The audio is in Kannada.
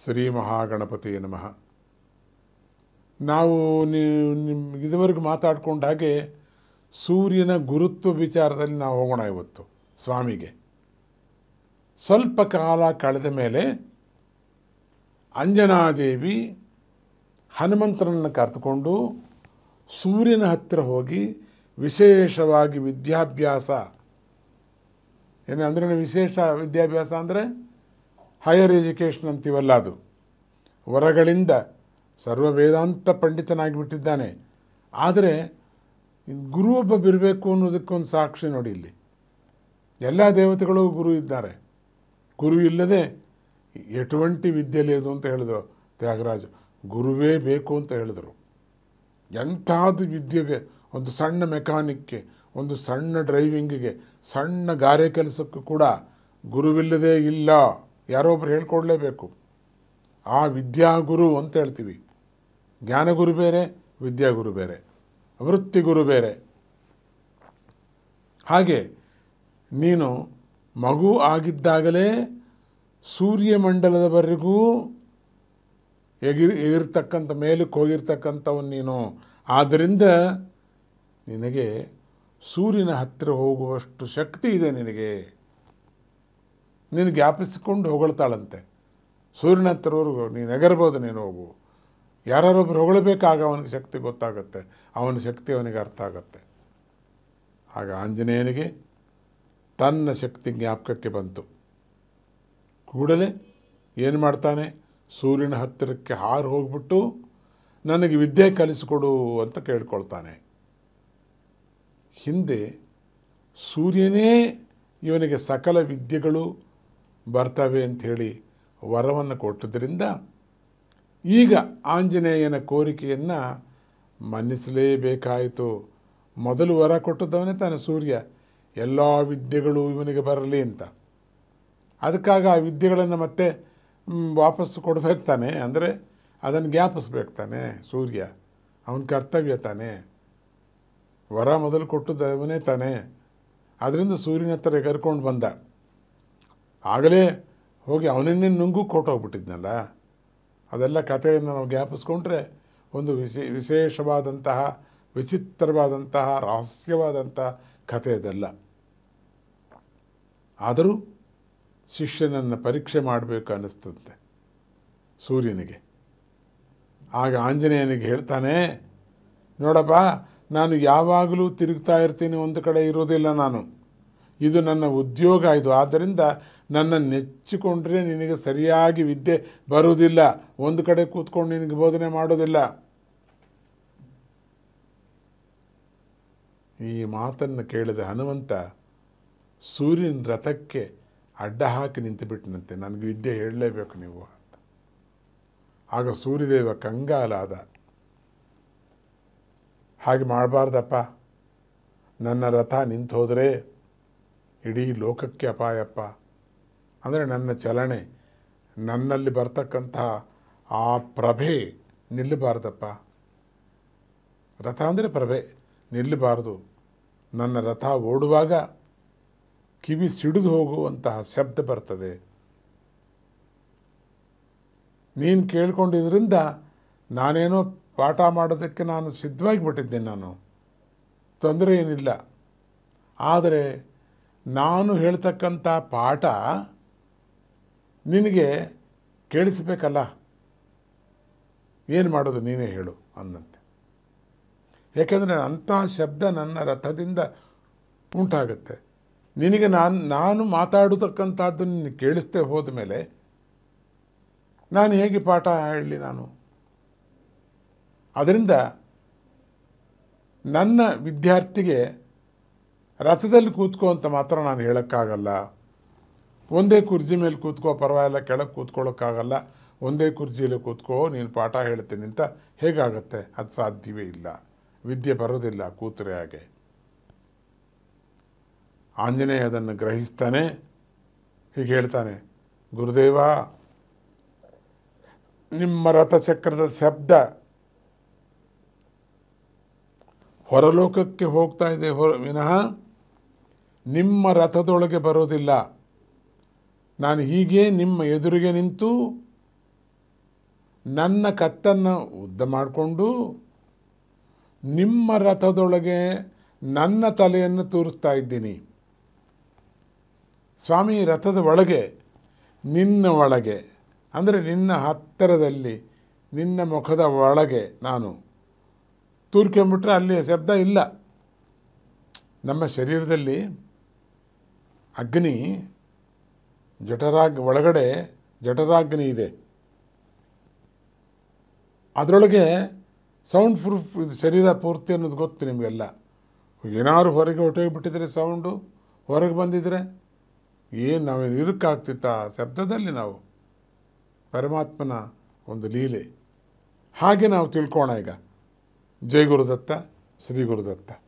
ಶ್ರೀ ಮಹಾಗಣಪತಿಯೇ ನಮಃ. ನಾವು ಇದುವರೆಗೂ ಮಾತಾಡ್ಕೊಂಡ ಹಾಗೆ ಸೂರ್ಯನ ಗುರುತ್ವ ವಿಚಾರದಲ್ಲಿ ನಾವು ಹೋಗೋಣ. ಇವತ್ತು ಸ್ವಾಮಿಗೆ ಸ್ವಲ್ಪ ಕಾಲ ಕಳೆದ ಮೇಲೆ ಅಂಜನಾದೇವಿ ಹನುಮಂತನನ್ನು ಕರೆದುಕೊಂಡು ಸೂರ್ಯನ ಹತ್ತಿರ ಹೋಗಿ ವಿಶೇಷವಾಗಿ ವಿದ್ಯಾಭ್ಯಾಸ ಏನಂದ್ರೆ ವಿಶೇಷ ವಿದ್ಯಾಭ್ಯಾಸ ಅಂದರೆ ಹೈಯರ್ ಎಜುಕೇಷನ್ ಅಂತೀವಲ್ಲ, ಅದು ವರಗಳಿಂದ ಸರ್ವ ವೇದಾಂತ ಪಂಡಿತನಾಗಿ ಬಿಟ್ಟಿದ್ದಾನೆ. ಆದರೆ ಗುರು ಒಬ್ಬ ಬಿರಬೇಕು ಅನ್ನೋದಕ್ಕೊಂದು ಸಾಕ್ಷಿ ನೋಡಿ. ಇಲ್ಲಿ ಎಲ್ಲ ದೇವತೆಗಳು ಗುರು ಇದ್ದಾರೆ. ಗುರು ಇಲ್ಲದೆ ಎటువంటి ವಿದ್ಯೆ ಲೇದು ಅಂತ ಹೇಳಿದರು ತ್ಯಾಗರಾಜು. ಗುರುವೇ ಬೇಕು ಅಂತ ಹೇಳಿದರು. ಎಂಥದ್ದು ವಿದ್ಯೆಗೆ, ಒಂದು ಸಣ್ಣ ಮೆಕ್ಯಾನಿಕ್ಗೆ, ಒಂದು ಸಣ್ಣ ಡ್ರೈವಿಂಗಿಗೆ, ಸಣ್ಣ ಗಾರೆ ಕೆಲಸಕ್ಕೂ ಕೂಡ ಗುರುವಿಲ್ಲದೆ ಇಲ್ಲ. ಯಾರೊಬ್ಬರು ಹೇಳ್ಕೊಡ್ಲೇಬೇಕು. ಆ ವಿದ್ಯಾಗುರು ಅಂತ ಹೇಳ್ತೀವಿ. ಜ್ಞಾನಗುರು ಬೇರೆ, ವಿದ್ಯಾಗುರು ಬೇರೆ, ವೃತ್ತಿಗುರು ಬೇರೆ. ಹಾಗೆ ನೀನು ಮಗು ಆಗಿದ್ದಾಗಲೇ ಸೂರ್ಯಮಂಡಲದವರೆಗೂ ಎಗಿರ್ತಕ್ಕಂಥ ಮೇಲಕ್ಕೆ ಹೋಗಿರ್ತಕ್ಕಂಥವನು ನೀನು. ಆದ್ದರಿಂದ ನಿನಗೆ ಸೂರ್ಯನ ಹತ್ತಿರ ಹೋಗುವಷ್ಟು ಶಕ್ತಿ ಇದೆ ನಿನಗೆ. ನೀನು ಜ್ಞಾಪಿಸಿಕೊಂಡು ಹೊಗಳ್ತಾಳಂತೆ. ಸೂರ್ಯನ ಹತ್ತಿರವರೆಗೂ ನೀನು ಎಗರ್ಬೋದು, ನೀನು ಹೋಗು. ಯಾರೊಬ್ಬರು ಹೊಗಳಬೇಕಾಗ ಅವನಿಗೆ ಶಕ್ತಿ ಗೊತ್ತಾಗುತ್ತೆ, ಅವನ ಶಕ್ತಿ ಅವನಿಗೆ ಅರ್ಥ ಆಗುತ್ತೆ. ಆಗ ಆಂಜನೇಯನಿಗೆ ತನ್ನ ಶಕ್ತಿ ಜ್ಞಾಪಕಕ್ಕೆ ಬಂತು. ಕೂಡಲೇ ಏನು ಮಾಡ್ತಾನೆ, ಸೂರ್ಯನ ಹತ್ತಿರಕ್ಕೆ ಹಾರು ಹೋಗ್ಬಿಟ್ಟು ನನಗೆ ವಿದ್ಯೆ ಕಲಿಸಿಕೊಡು ಅಂತ ಕೇಳ್ಕೊಳ್ತಾನೆ. ಹಿಂದೆ ಸೂರ್ಯನೇ ಇವನಿಗೆ ಸಕಲ ವಿದ್ಯೆಗಳು ಬರ್ತವೆ ಅಂಥೇಳಿ ವರವನ್ನು ಕೊಟ್ಟದ್ರಿಂದ ಈಗ ಆಂಜನೇಯನ ಕೋರಿಕೆಯನ್ನು ಮನ್ನಿಸಲೇಬೇಕಾಯಿತು. ಮೊದಲು ವರ ಕೊಟ್ಟದವನೇ ತಾನೆ ಸೂರ್ಯ, ಎಲ್ಲ ವಿದ್ಯೆಗಳು ಇವನಿಗೆ ಬರಲಿ ಅಂತ. ಅದಕ್ಕಾಗಿ ಆ ವಿದ್ಯೆಗಳನ್ನು ಮತ್ತೆ ವಾಪಸ್ಸು ಕೊಡಬೇಕು ತಾನೆ, ಅಂದರೆ ಅದನ್ನು ಜ್ಞಾಪಿಸ್ಬೇಕು ತಾನೆ ಸೂರ್ಯ. ಅವನ ಕರ್ತವ್ಯ ತಾನೆ. ವರ ಮೊದಲು ಕೊಟ್ಟದವನೇ ತಾನೆ. ಅದರಿಂದ ಸೂರ್ಯನ ಹತ್ರ ಎಗರ್ಕೊಂಡು ಬಂದ. ಆಗಲೇ ಹೋಗಿ ಅವನನ್ನೇ ನುಂಗು ಕೊಟ್ಟೋಗ್ಬಿಟ್ಟಿದ್ನಲ್ಲ. ಅದೆಲ್ಲ ಕಥೆಯನ್ನು ನಾವು ಜ್ಞಾಪಿಸ್ಕೊಂಡ್ರೆ ಒಂದು ವಿಶೇಷವಾದಂತಹ, ವಿಚಿತ್ರವಾದಂತಹ, ರಹಸ್ಯವಾದಂತಹ ಕಥೆ ಅದೆಲ್ಲ. ಆದರೂ ಶಿಷ್ಯನನ್ನು ಪರೀಕ್ಷೆ ಮಾಡಬೇಕು ಅನ್ನಿಸ್ತಂತೆ ಸೂರ್ಯನಿಗೆ. ಆಗ ಆಂಜನೇಯನಿಗೆ ಹೇಳ್ತಾನೆ, ನೋಡಪ್ಪ, ನಾನು ಯಾವಾಗಲೂ ತಿರುಗ್ತಾ ಇರ್ತೀನಿ, ಒಂದು ಕಡೆ ಇರೋದಿಲ್ಲ ನಾನು. ಇದು ನನ್ನ ಉದ್ಯೋಗ. ಇದು ಆದ್ದರಿಂದ ನನ್ನ ನೆಚ್ಚಿಕೊಂಡ್ರೆ ನಿನಗೆ ಸರಿಯಾಗಿ ವಿದ್ಯೆ ಬರುವುದಿಲ್ಲ. ಒಂದು ಕಡೆ ಕೂತ್ಕೊಂಡು ನಿನಗೆ ಬೋಧನೆ ಮಾಡೋದಿಲ್ಲ. ಈ ಮಾತನ್ನು ಕೇಳಿದ ಹನುಮಂತ ಸೂರ್ಯನ ರಥಕ್ಕೆ ಅಡ್ಡ ಹಾಕಿ ನಿಂತುಬಿಟ್ಟನಂತೆ. ನನಗೆ ವಿದ್ಯೆ ಹೇಳಲೇಬೇಕು ನೀವು ಅಂತ. ಆಗ ಸೂರ್ಯದೇವ ಕಂಗಾಲಾದ. ಹಾಗೆ ಮಾಡಬಾರ್ದಪ್ಪ, ನನ್ನ ರಥ ನಿಂತು ಹೋದರೆ ಇಡೀ ಲೋಕಕ್ಕೆ ಅಪಾಯಪ್ಪ. ಅಂದರೆ ನನ್ನ ಚಲನೆ, ನನ್ನಲ್ಲಿ ಬರ್ತಕ್ಕಂತಹ ಆ ಪ್ರಭೆ ನಿಲ್ಲಬಾರ್ದಪ್ಪ. ರಥ ಅಂದರೆ ಪ್ರಭೆ ನಿಲ್ಲಬಾರ್ದು. ನನ್ನ ರಥ ಓಡುವಾಗ ಕಿವಿ ಸಿಡಿದು ಹೋಗುವಂತಹ ಶಬ್ದ ಬರ್ತದೆ. ನೀನು ಕೇಳ್ಕೊಂಡಿದ್ದರಿಂದ ನಾನೇನೋ ಪಾಠ ಮಾಡೋದಕ್ಕೆ ನಾನು ಸಿದ್ಧವಾಗಿ ಬಿಟ್ಟಿದ್ದೇನೆ. ನಾನು ತೊಂದರೆ ಏನಿಲ್ಲ. ಆದರೆ ನಾನು ಹೇಳ್ತಕ್ಕಂಥ ಪಾಠ ನಿನಗೆ ಕೇಳಿಸ್ಬೇಕಲ್ಲ. ಏನು ಮಾಡೋದು ನೀನೇ ಹೇಳು ಅಂದಂತೆ. ಯಾಕೆಂದರೆ ಅಂಥ ಶಬ್ದ ನನ್ನ ರಥದಿಂದ ಉಂಟಾಗುತ್ತೆ. ನಿನಗೆ ನಾನು ಮಾತಾಡತಕ್ಕಂಥದ್ದು ನಿನಗೆ ಕೇಳಿಸ್ತೇ ಹೋದ ಮೇಲೆ ನಾನು ಹೇಗೆ ಪಾಠ ಹೇಳಲಿ ನಾನು? ಅದರಿಂದ ನನ್ನ ವಿದ್ಯಾರ್ಥಿಗೆ ರಥದಲ್ಲಿ ಕೂತ್ಕೋ ಅಂತ ಮಾತ್ರ ನಾನು ಹೇಳೋಕ್ಕಾಗಲ್ಲ. ಒಂದೇ ಕುರ್ಜಿ ಮೇಲೆ ಕೂತ್ಕೋ, ಪರವಾಗಿಲ್ಲ, ಕೆಳಗೆ ಕೂತ್ಕೊಳ್ಳೋಕ್ಕಾಗಲ್ಲ. ಒಂದೇ ಕುರ್ಜಿಯಲ್ಲಿ ಕೂತ್ಕೋ, ನೀನು ಪಾಠ ಹೇಳ್ತೀನಿ ಅಂತ ಹೇಗಾಗತ್ತೆ? ಅದು ಸಾಧ್ಯವೇ ಇಲ್ಲ. ವಿದ್ಯೆ ಬರೋದಿಲ್ಲ ಕೂತರೆ ಹಾಗೆ. ಆಂಜನೇಯ ಅದನ್ನು ಗ್ರಹಿಸ್ತಾನೆ. ಹೀಗೆ ಹೇಳ್ತಾನೆ, ಗುರುದೇವ, ನಿಮ್ಮ ರಥಚಕ್ರದ ಶಬ್ದ ಹೊರಲೋಕಕ್ಕೆ ಹೋಗ್ತಾ ಇದೆ ವಿನಃ ನಿಮ್ಮ ರಥದೊಳಗೆ ಬರೋದಿಲ್ಲ. ನಾನು ಹೀಗೆ ನಿಮ್ಮ ಎದುರಿಗೆ ನಿಂತು ನನ್ನ ಕತ್ತನ್ನು ಉದ್ದ ಮಾಡಿಕೊಂಡು ನಿಮ್ಮ ರಥದೊಳಗೆ ನನ್ನ ತಲೆಯನ್ನು ತೂರಿಸ್ತಾ ಇದ್ದೀನಿ. ಸ್ವಾಮಿ ರಥದ ಒಳಗೆ, ನಿನ್ನ ಒಳಗೆ ಅಂದರೆ ನಿನ್ನ ಹತ್ತಿರದಲ್ಲಿ, ನಿನ್ನ ಮುಖದ ಒಳಗೆ ನಾನು ತೂರ್ಕೊಂಬಿಟ್ರೆ ಅಲ್ಲಿ ಶಬ್ದ ಇಲ್ಲ. ನಮ್ಮ ಶರೀರದಲ್ಲಿ ಅಗ್ನಿ ಒಳಗಡೆ ಜಠರಾಗ್ನಿ ಇದೆ. ಅದರೊಳಗೆ ಸೌಂಡ್ ಪ್ರೂಫ್ ಇದು ಶರೀರ ಪೂರ್ತಿ ಅನ್ನೋದು ಗೊತ್ತು ನಿಮಗೆಲ್ಲ. ಏನಾದ್ರು ಹೊರಗೆ ಹೊಟ್ಟೋಗಿಬಿಟ್ಟಿದ್ರೆ ಸೌಂಡು ಹೊರಗೆ ಬಂದಿದ್ರೆ ಏನು ನಾವೇನು ಇರುಕ್ಕಾಗ್ತಿತ್ತ ಶಬ್ದದಲ್ಲಿ ನಾವು ಪರಮಾತ್ಮನ ಒಂದು ಲೀಲೆ. ಹಾಗೆ ನಾವು ತಿಳ್ಕೋಣ ಈಗ. ಜೈ ಗುರುದತ್ತ, ಶ್ರೀ ಗುರುದತ್ತ.